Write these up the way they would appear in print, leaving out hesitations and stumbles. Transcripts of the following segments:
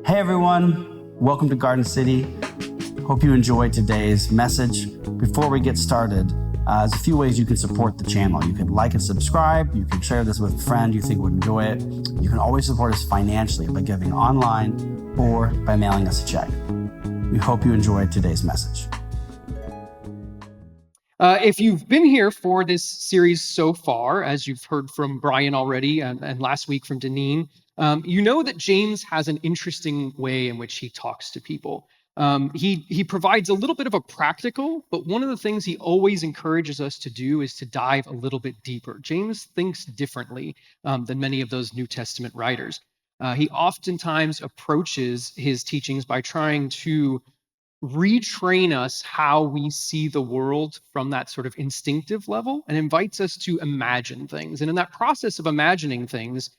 Hey everyone, welcome to Garden City. Hope you enjoyed today's message. Before we get started, there's a few ways you can support the channel. You can like and subscribe. You can share this with a friend you think would enjoy it. You can always support us financially by giving online or by mailing us a check. We hope you enjoyed today's message. If you've been here for this series so far, as you've heard from Brian already and last week from Deneen, you know that James has an interesting way in which he talks to people. He provides a little bit of a practical, but one of the things he always encourages us to do is to dive a little bit deeper. James thinks differently than many of those New Testament writers. He oftentimes approaches his teachings by trying to retrain us how we see the world from that sort of instinctive level and invites us to imagine things. And in that process of imagining things,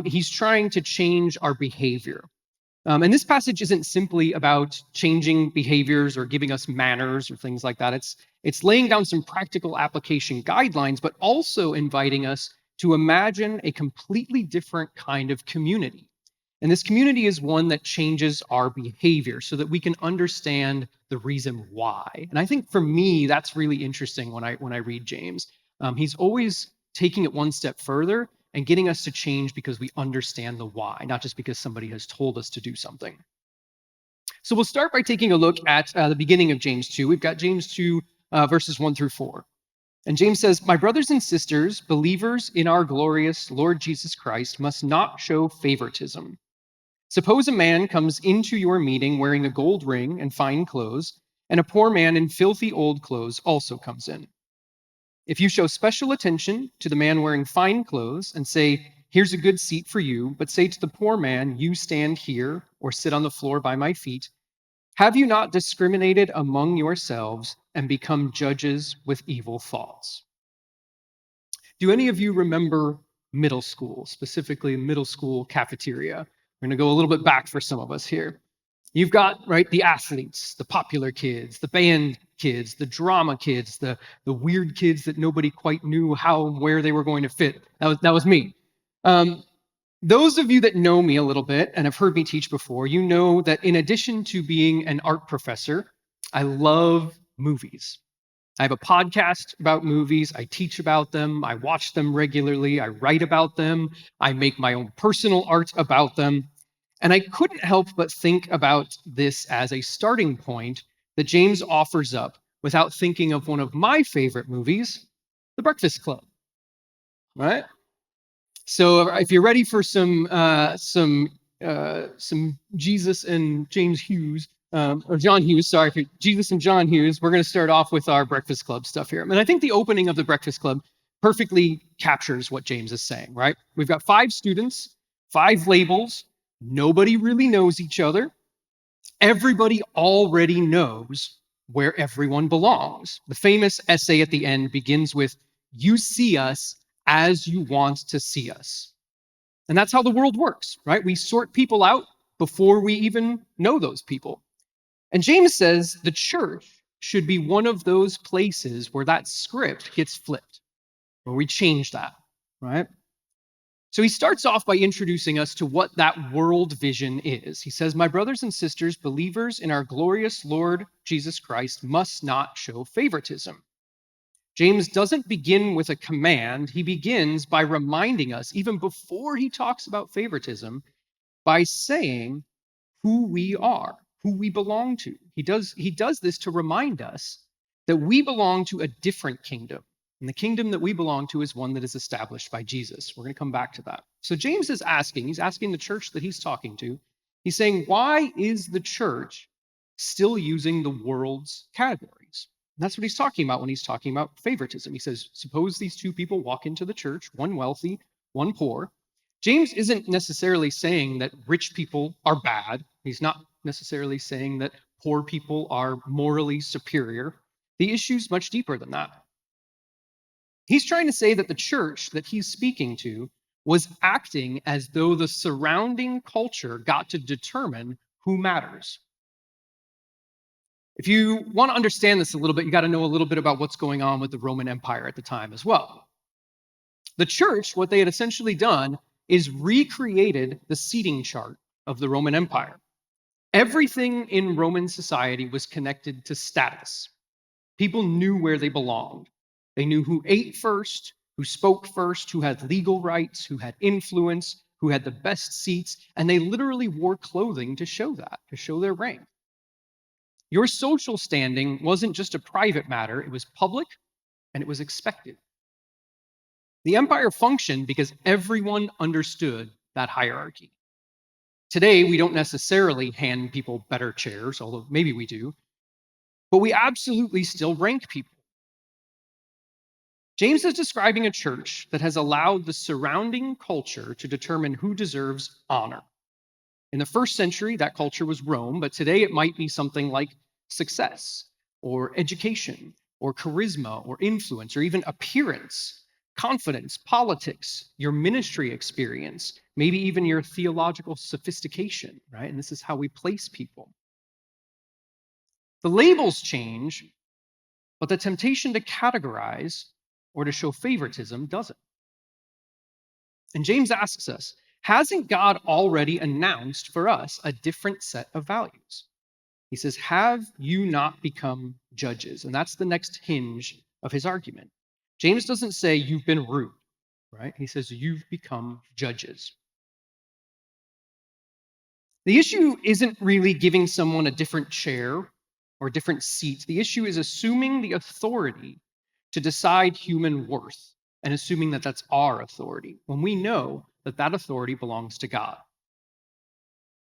he's trying to change our behavior. And this passage isn't simply about changing behaviors or giving us manners or things like that. It's laying down some practical application guidelines, but also inviting us to imagine a completely different kind of community. And this community is one that changes our behavior so that we can understand the reason why. And I think for me, that's really interesting when I read James. He's always taking it one step further and getting us to change because we understand the why, not just because somebody has told us to do something. So we'll start by taking a look at the beginning of James 2. We've got James 2, verses 1 through 4. And James says, "My brothers and sisters, believers in our glorious Lord Jesus Christ, must not show favoritism. Suppose a man comes into your meeting wearing a gold ring and fine clothes, and a poor man in filthy old clothes also comes in. If you show special attention to the man wearing fine clothes and say, 'Here's a good seat for you,' but say to the poor man, 'You stand here or sit on the floor by my feet,' have you not discriminated among yourselves and become judges with evil thoughts?" Do any of you remember middle school, specifically middle school cafeteria? We're going to go a little bit back for some of us here. You've got, right, the athletes, the popular kids, the band kids, the drama kids, the weird kids that nobody quite knew how and where they were going to fit. That was me. Those of you that know me a little bit and have heard me teach before, you know that in addition to being an art professor, I love movies. I have a podcast about movies. I teach about them. I watch them regularly. I write about them. I make my own personal art about them. And I couldn't help but think about this as a starting point that James offers up without thinking of one of my favorite movies, The Breakfast Club. Right? So if you're ready for some Jesus and James Hughes, or John Hughes, sorry, for Jesus and John Hughes, we're going to start off with our Breakfast Club stuff here. And I think the opening of the Breakfast Club perfectly captures what James is saying, right? We've got 5 students, 5 labels. Nobody really knows each other. Everybody already knows where everyone belongs. The famous essay at the end begins with, "You see us as you want to see us." And that's how the world works, right? We sort people out before we even know those people. And James says the church should be one of those places where that script gets flipped, where we change that, right? So he starts off by introducing us to what that world vision is. He says, "My brothers and sisters, believers in our glorious Lord Jesus Christ, must not show favoritism." James doesn't begin with a command. He begins by reminding us, even before he talks about favoritism, by saying who we are, who we belong to. He does this to remind us that we belong to a different kingdom. And the kingdom that we belong to is one that is established by Jesus. We're going to come back to that. So James is he's asking the church that he's talking to, he's saying, why is the church still using the world's categories? And that's what he's talking about when he's talking about favoritism. He says, suppose these 2 people walk into the church, one wealthy, one poor. James isn't necessarily saying that rich people are bad. He's not necessarily saying that poor people are morally superior. The issue's much deeper than that. He's trying to say that the church that he's speaking to was acting as though the surrounding culture got to determine who matters. If you want to understand this a little bit, you got to know a little bit about what's going on with the Roman Empire at the time as well. The church, what they had essentially done is recreated the seating chart of the Roman Empire. Everything in Roman society was connected to status. People knew where they belonged. They knew who ate first, who spoke first, who had legal rights, who had influence, who had the best seats, and they literally wore clothing to show that, to show their rank. Your social standing wasn't just a private matter, it was public and it was expected. The empire functioned because everyone understood that hierarchy. Today, we don't necessarily hand people better chairs, although maybe we do, but we absolutely still rank people. James is describing a church that has allowed the surrounding culture to determine who deserves honor. In the first century, that culture was Rome, but today it might be something like success, or education, or charisma, or influence, or even appearance, confidence, politics, your ministry experience, maybe even your theological sophistication, right? And this is how we place people. The labels change, but the temptation to categorize or to show favoritism doesn't. And James asks us, hasn't God already announced for us a different set of values? He says, have you not become judges? And that's the next hinge of his argument. James doesn't say you've been rude, right? He says you've become judges. The issue isn't really giving someone a different chair or a different seat. The issue is assuming the authority to decide human worth and assuming that that's our authority when we know that that authority belongs to God.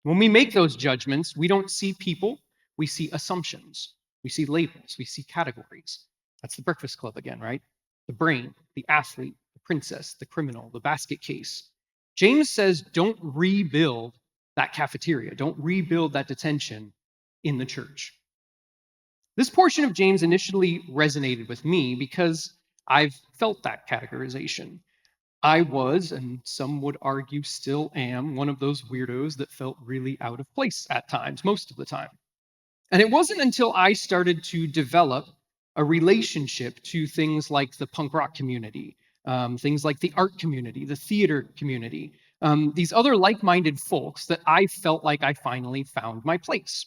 When we make those judgments, we don't see people, we see assumptions, we see labels, we see categories. That's the Breakfast Club again, right? The brain, the athlete, the princess, the criminal, the basket case. James says, don't rebuild that cafeteria, don't rebuild that detention in the church. This portion of James initially resonated with me because I've felt that categorization. I was, and some would argue still am, one of those weirdos that felt really out of place at times, most of the time. And it wasn't until I started to develop a relationship to things like the punk rock community, things like the art community, the theater community, these other like-minded folks that I felt like I finally found my place.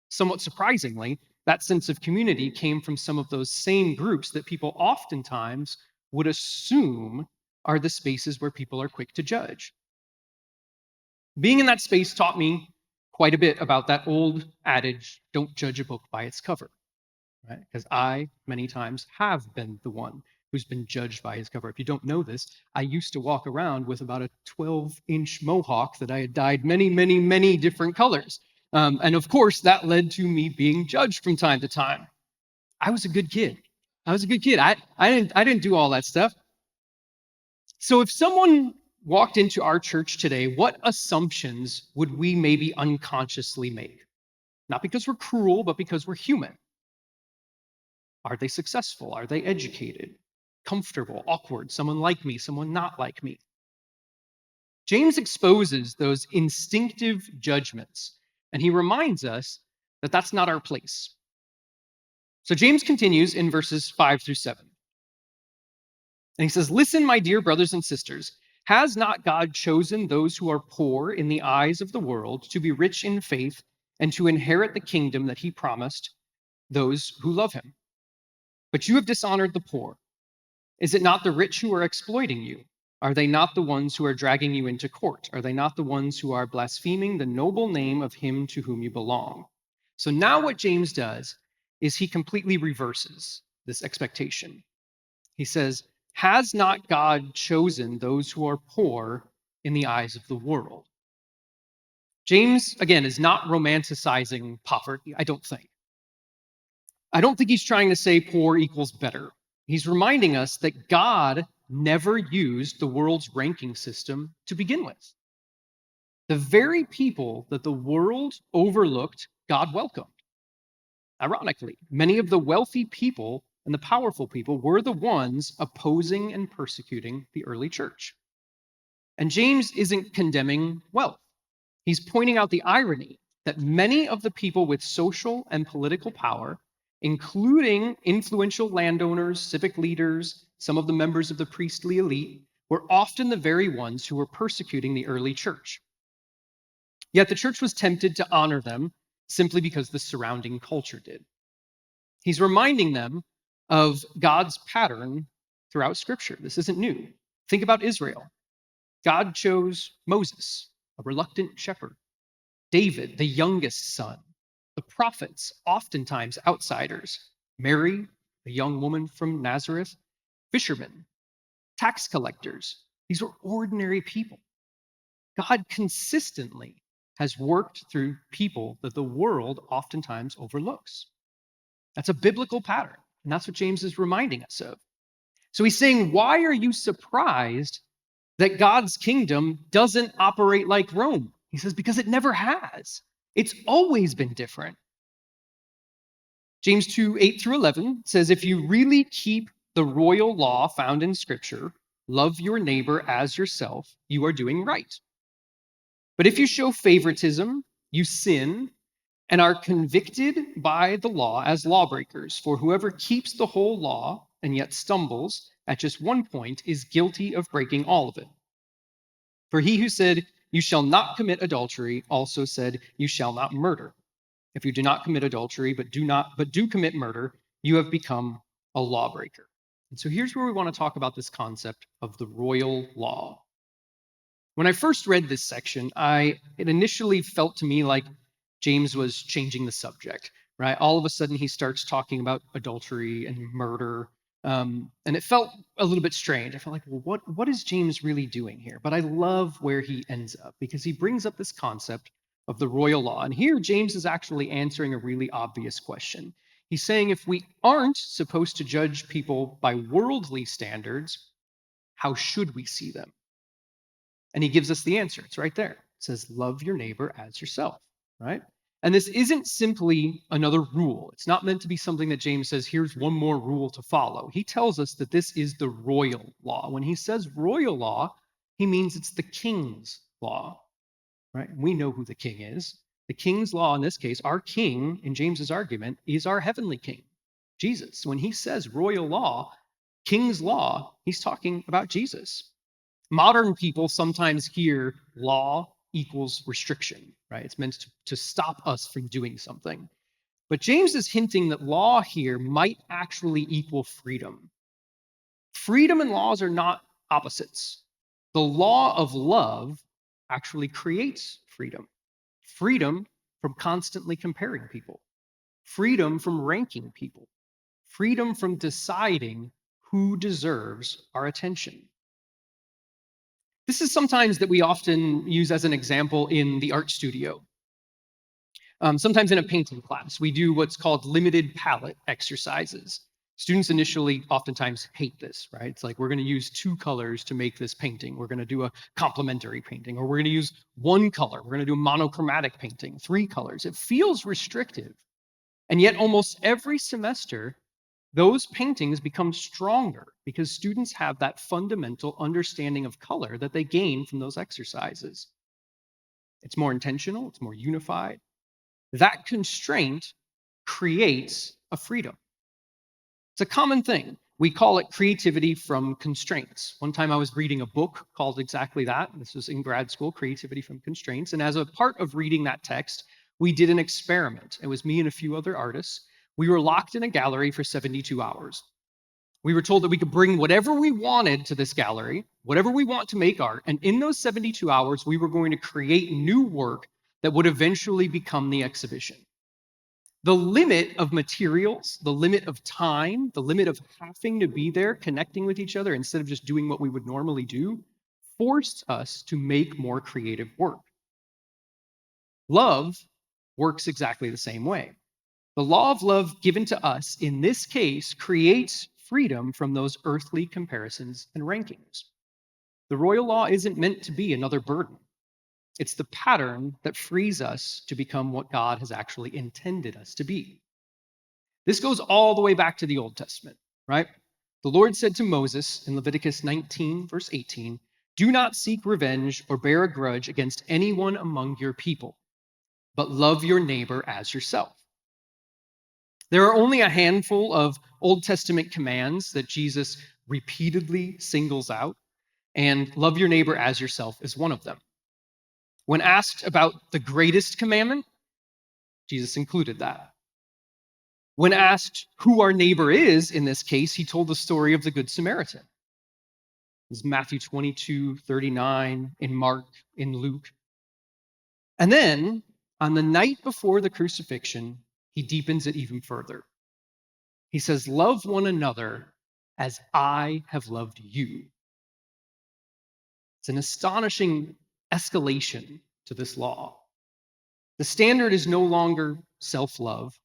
Somewhat surprisingly, that sense of community came from some of those same groups that people oftentimes would assume are the spaces where people are quick to judge. Being in that space taught me quite a bit about that old adage, don't judge a book by its cover, right? Because I, many times, have been the one who's been judged by his cover. If you don't know this, I used to walk around with about a 12-inch mohawk that I had dyed many, many, many different colors. And of course, that led to me being judged from time to time. I was a good kid. I was a good kid. I didn't do all that stuff. So if someone walked into our church today, what assumptions would we maybe unconsciously make? Not because we're cruel, but because we're human. Are they successful? Are they educated? Comfortable? Awkward? Someone like me? Someone not like me? James exposes those instinctive judgments, and he reminds us that that's not our place. So James continues in verses 5 through 7. And he says, listen, my dear brothers and sisters, has not God chosen those who are poor in the eyes of the world to be rich in faith and to inherit the kingdom that he promised those who love him? But you have dishonored the poor. Is it not the rich who are exploiting you? Are they not the ones who are dragging you into court? Are they not the ones who are blaspheming the noble name of him to whom you belong? So now what James does is he completely reverses this expectation. He says, has not God chosen those who are poor in the eyes of the world? James, again, is not romanticizing poverty, I don't think. I don't think he's trying to say poor equals better. He's reminding us that God never used the world's ranking system to begin with. The very people that the world overlooked, God welcomed. Ironically, many of the wealthy people and the powerful people were the ones opposing and persecuting the early church. And James isn't condemning wealth. He's pointing out the irony that many of the people with social and political power, including influential landowners, civic leaders, some of the members of the priestly elite, were often the very ones who were persecuting the early church. Yet the church was tempted to honor them simply because the surrounding culture did. He's reminding them of God's pattern throughout Scripture. This isn't new. Think about Israel. God chose Moses, a reluctant shepherd, David, the youngest son, the prophets, oftentimes outsiders, Mary, a young woman from Nazareth, fishermen, tax collectors. These were ordinary people. God consistently has worked through people that the world oftentimes overlooks. That's a biblical pattern, and that's what James is reminding us of. So he's saying, why are you surprised that God's kingdom doesn't operate like Rome? He says, because it never has. It's always been different. James 2, 8 through 11 says, if you really keep the royal law found in Scripture, love your neighbor as yourself, you are doing right. But if you show favoritism, you sin and are convicted by the law as lawbreakers. For whoever keeps the whole law and yet stumbles at just one point is guilty of breaking all of it. For he who said, you shall not commit adultery, also said, you shall not murder. If you do not commit adultery, but do commit murder, you have become a lawbreaker. And so here's where we want to talk about this concept of the royal law. When I first read this section, it initially felt to me like James was changing the subject, right? All of a sudden, he starts talking about adultery and murder. And it felt a little bit strange. I felt like, well, what is James really doing here? But I love where he ends up because he brings up this concept of the royal law. And here, James is actually answering a really obvious question. He's saying if we aren't supposed to judge people by worldly standards, how should we see them? And he gives us the answer. It's right there. It says, love your neighbor as yourself, right? And this isn't simply another rule. It's not meant to be something that James says, here's one more rule to follow. He tells us that this is the royal law. When he says royal law, he means it's the king's law, right? We know who the king is. The king's law in this case, our king, in James's argument, is our heavenly king, Jesus. When he says royal law, king's law, he's talking about Jesus. Modern people sometimes hear law equals restriction, right? It's meant to stop us from doing something. But James is hinting that law here might actually equal freedom. Freedom and laws are not opposites. The law of love actually creates freedom. Freedom from constantly comparing people. Freedom from ranking people. Freedom from deciding who deserves our attention. This is sometimes that we often use as an example in the art studio. Sometimes in a painting class, we do what's called limited palette exercises. Students initially oftentimes hate this, right? It's like, we're going to use 2 colors to make this painting. We're going to do a complementary painting, or we're going to use 1 color. We're going to do a monochromatic painting, 3 colors. It feels restrictive. And yet almost every semester, those paintings become stronger because students have that fundamental understanding of color that they gain from those exercises. It's more intentional, it's more unified. That constraint creates a freedom. It's a common thing. We call it creativity from constraints. One time I was reading a book called exactly that. This was in grad school, Creativity from Constraints. And as a part of reading that text, we did an experiment. It was me and a few other artists. We were locked in a gallery for 72 hours. We were told that we could bring whatever we wanted to this gallery, whatever we want to make art, and in those 72 hours, we were going to create new work that would eventually become the exhibition. The limit of materials, the limit of time, the limit of having to be there connecting with each other instead of just doing what we would normally do, forced us to make more creative work. Love works exactly the same way. The law of love given to us, in this case, creates freedom from those earthly comparisons and rankings. The royal law isn't meant to be another burden. It's the pattern that frees us to become what God has actually intended us to be. This goes all the way back to the Old Testament, right? The Lord said to Moses in Leviticus 19, verse 18, "Do not seek revenge or bear a grudge against anyone among your people, but love your neighbor as yourself." There are only a handful of Old Testament commands that Jesus repeatedly singles out, and love your neighbor as yourself is one of them. When asked about the greatest commandment, Jesus included that. When asked who our neighbor is in this case, he told the story of the Good Samaritan. This is Matthew 22:39, in Mark, in Luke. And then, on the night before the crucifixion, he deepens it even further. He says, "Love one another as I have loved you." It's an astonishing escalation to this law. The standard is no longer self-love,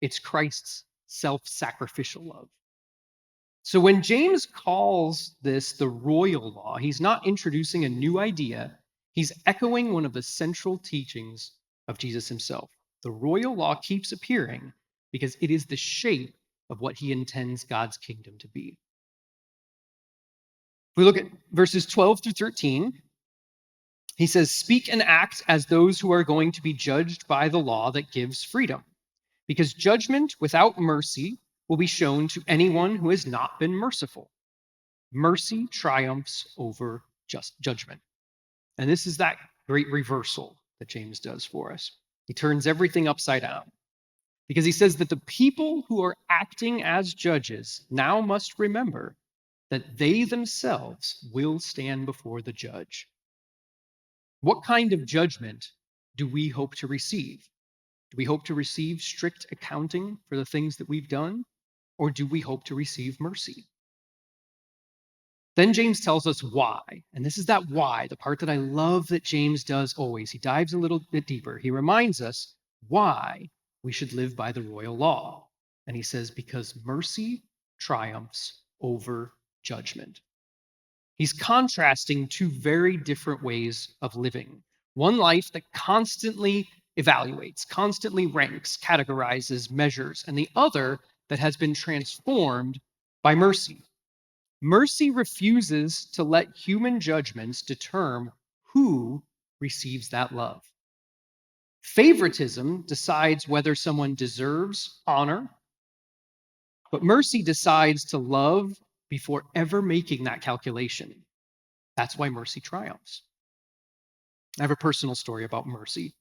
it's Christ's self-sacrificial love. So when James calls this the royal law, he's not introducing a new idea, he's echoing one of the central teachings of Jesus himself. The royal law keeps appearing because it is the shape of what he intends God's kingdom to be. If we look at verses 12 through 13, he says, "Speak and act as those who are going to be judged by the law that gives freedom, because judgment without mercy will be shown to anyone who has not been merciful. Mercy triumphs over just judgment." And this is that great reversal that James does for us. He turns everything upside down because he says that the people who are acting as judges now must remember that they themselves will stand before the judge. What kind of judgment do we hope to receive? Do we hope to receive strict accounting for the things that we've done? Or do we hope to receive mercy? Then James tells us why. And this is that why, the part that I love that James does always. He dives a little bit deeper. He reminds us why we should live by the royal law. And he says, because mercy triumphs over judgment. He's contrasting two very different ways of living. One life that constantly evaluates, constantly ranks, categorizes, measures, and the other that has been transformed by mercy. Mercy refuses to let human judgments determine who receives that love. Favoritism decides whether someone deserves honor, but mercy decides to love before ever making that calculation. That's why mercy triumphs. I have a personal story about mercy.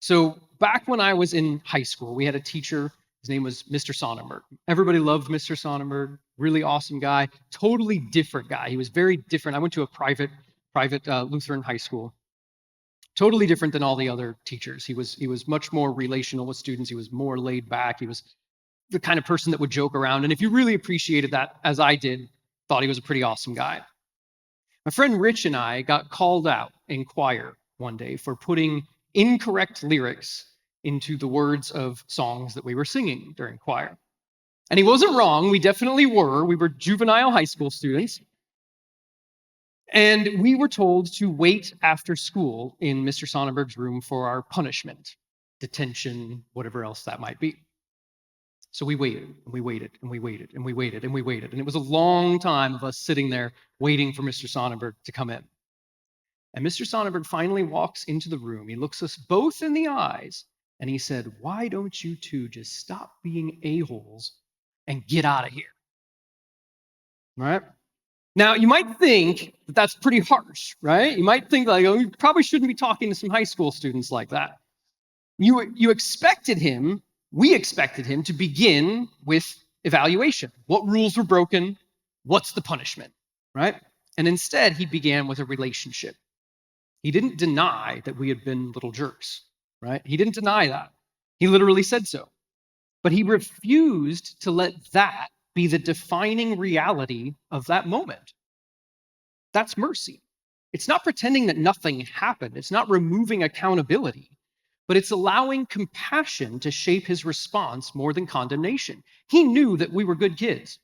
So back when I was in high school, we had a teacher. His name was Mr. Sonnenberg. Everybody loved Mr. Sonnenberg. Really awesome guy. Totally different guy. He was very different. I went to a private Lutheran high school. Totally different than all the other teachers. He was much more relational with students. He was more laid back. He was the kind of person that would joke around. And if you really appreciated that, as I did, thought he was a pretty awesome guy. My friend Rich and I got called out in choir one day for putting incorrect lyrics into the words of songs that we were singing during choir. And he wasn't wrong. We definitely were. We were juvenile high school students. And we were told to wait after school in Mr. Sonnenberg's room for our punishment, detention, whatever else that might be. So we waited, and we waited, and we waited, and we waited, and we waited. And it was a long time of us sitting there waiting for Mr. Sonnenberg to come in. And Mr. Sonnenberg finally walks into the room. He looks us both in the eyes, and he said, "Why don't you two just stop being a-holes and get out of here?" Right? Now, you might think that that's pretty harsh, right? You might think like, oh, you probably shouldn't be talking to some high school students like that. You expected him, we expected him to begin with evaluation. What rules were broken? What's the punishment, right? And instead, he began with a relationship. He didn't deny that we had been little jerks, right? He didn't deny that. He literally said so. But he refused to let that be the defining reality of that moment. That's mercy. It's not pretending that nothing happened. It's not removing accountability, but it's allowing compassion to shape his response more than condemnation. He knew that we were good kids.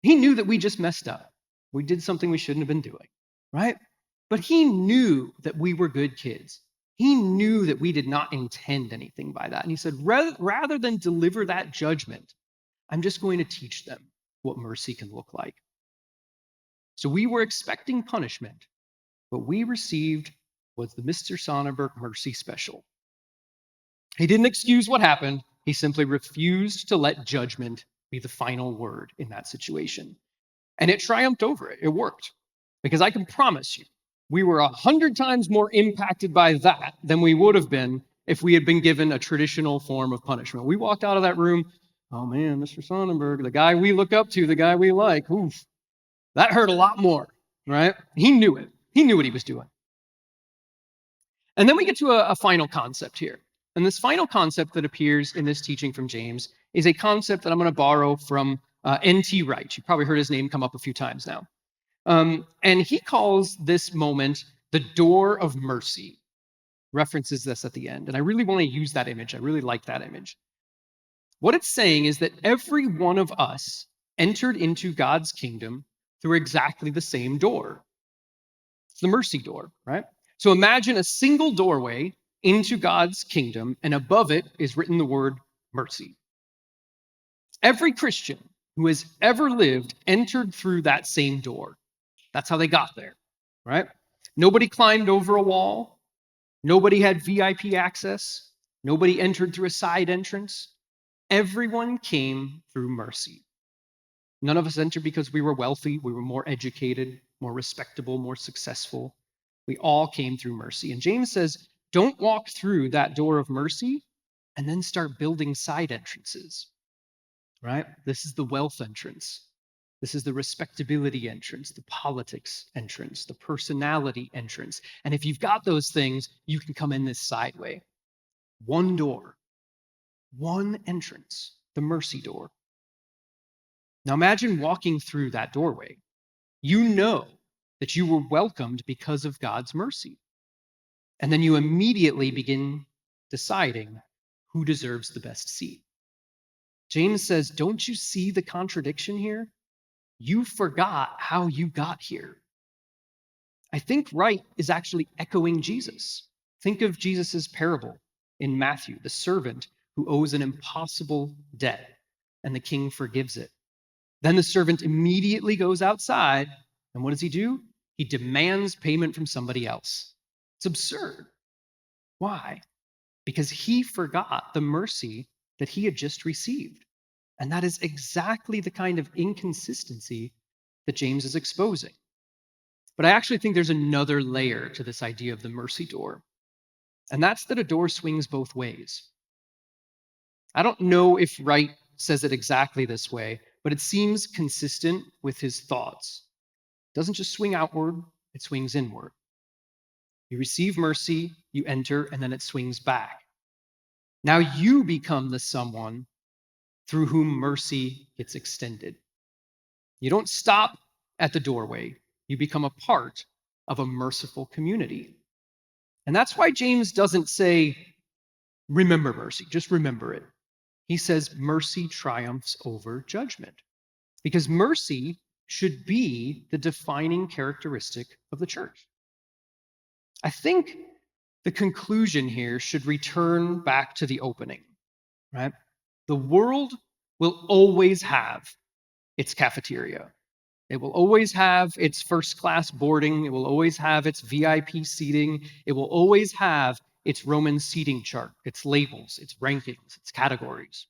He knew that we just messed up. We did something we shouldn't have been doing, right? But he knew that we were good kids. He knew that we did not intend anything by that. And he said, rather than deliver that judgment, I'm just going to teach them what mercy can look like. So we were expecting punishment. What we received was the Mr. Sonnenberg Mercy Special. He didn't excuse what happened. He simply refused to let judgment be the final word in that situation. And it triumphed over it. It worked. Because I can promise you, We were 100 times more impacted by that than we would have been if we had been given a traditional form of punishment. We walked out of that room, oh man, Mr. Sonnenberg, the guy we look up to, the guy we like, oof, that hurt a lot more, right? He knew it. He knew what he was doing. And then we get to a final concept here. And this final concept that appears in this teaching from James is a concept that I'm going to borrow from N.T. Wright. You've probably heard his name come up a few times now. And he calls this moment the door of mercy, references this at the end. And I really want to use that image. I really like that image. What it's saying is that every one of us entered into God's kingdom through exactly the same door. It's the mercy door, right? So imagine a single doorway into God's kingdom, and above it is written the word mercy. Every Christian who has ever lived entered through that same door. That's how they got there, right? Nobody climbed over a wall. Nobody had VIP access. Nobody entered through a side entrance. Everyone came through mercy. None of us entered because we were wealthy, we were more educated, more respectable, more successful. We all came through mercy. And James says, don't walk through that door of mercy and then start building side entrances, right? This is the wealth entrance. This is the respectability entrance, the politics entrance, the personality entrance. And if you've got those things, you can come in this side way. One door, one entrance, the mercy door. Now imagine walking through that doorway. You know that you were welcomed because of God's mercy. And then you immediately begin deciding who deserves the best seat. James says, don't you see the contradiction here? You forgot how you got here. I think Wright is actually echoing Jesus. Think of Jesus's parable in Matthew, the servant who owes an impossible debt, and the king forgives it. Then the servant immediately goes outside, and what does he do? He demands payment from somebody else. It's absurd. Why? Because he forgot the mercy that he had just received. And that is exactly the kind of inconsistency that James is exposing. But I actually think there's another layer to this idea of the mercy door. And that's that a door swings both ways. I don't know if Wright says it exactly this way, but it seems consistent with his thoughts. It doesn't just swing outward, it swings inward. You receive mercy, you enter, and then it swings back. Now you become the someone through whom mercy gets extended. You don't stop at the doorway, you become a part of a merciful community. And that's why James doesn't say, remember mercy, just remember it. He says mercy triumphs over judgment, because mercy should be the defining characteristic of the church. I think the conclusion here should return back to the opening, right? The world will always have its cafeteria. It will always have its first-class boarding. It will always have its VIP seating. It will always have its Roman seating chart, its labels, its rankings, its categories.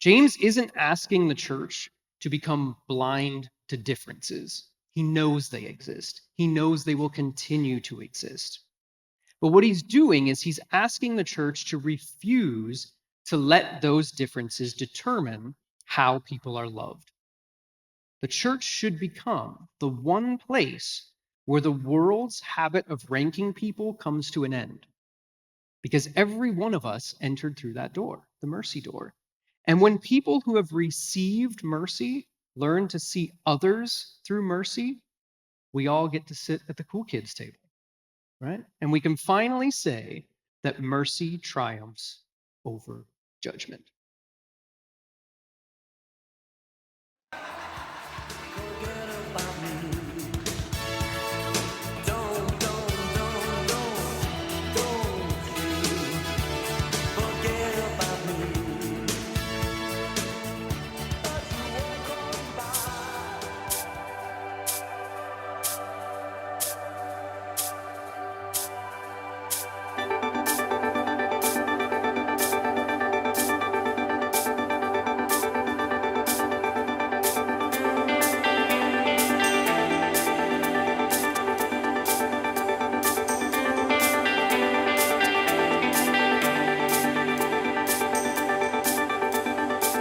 James isn't asking the church to become blind to differences. He knows they exist. He knows they will continue to exist. But what he's doing is he's asking the church to refuse to let those differences determine how people are loved. The church should become the one place where the world's habit of ranking people comes to an end. Because every one of us entered through that door, the mercy door. And when people who have received mercy learn to see others through mercy, we all get to sit at the cool kids table, right? And we can finally say that mercy triumphs over judgment.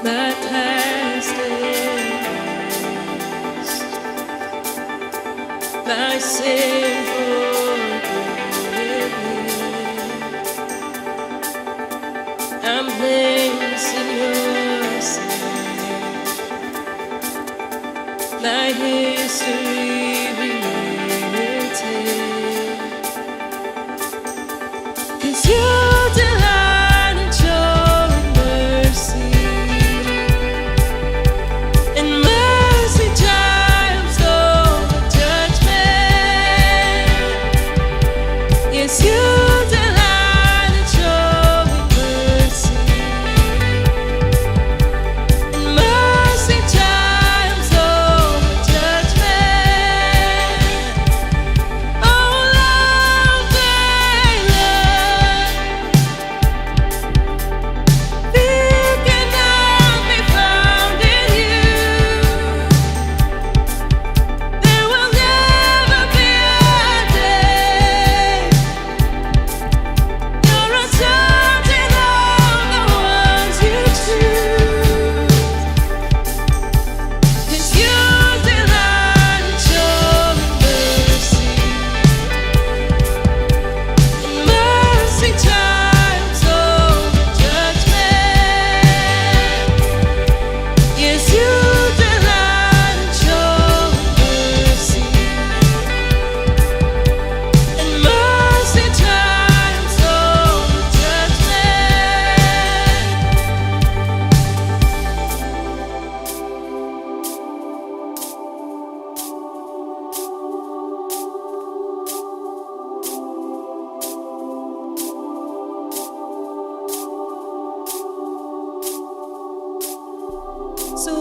my past is my sin forgiven. I'm blameless in your sight. My history rewritten. 'Cause you delight in joy and mercy, and mercy triumphs over judgment. Yes, you delight in joy and mercy, and mercy triumphs over judgment. Oh, love, thy love, fear cannot be found in you. There will never be a day you're uncertain of the ones you choose. 'Cause you delight in joy and mercy, and mercy triumphs over judgment. Yes, you delight in joy and mercy, and mercy triumphs over judgment. So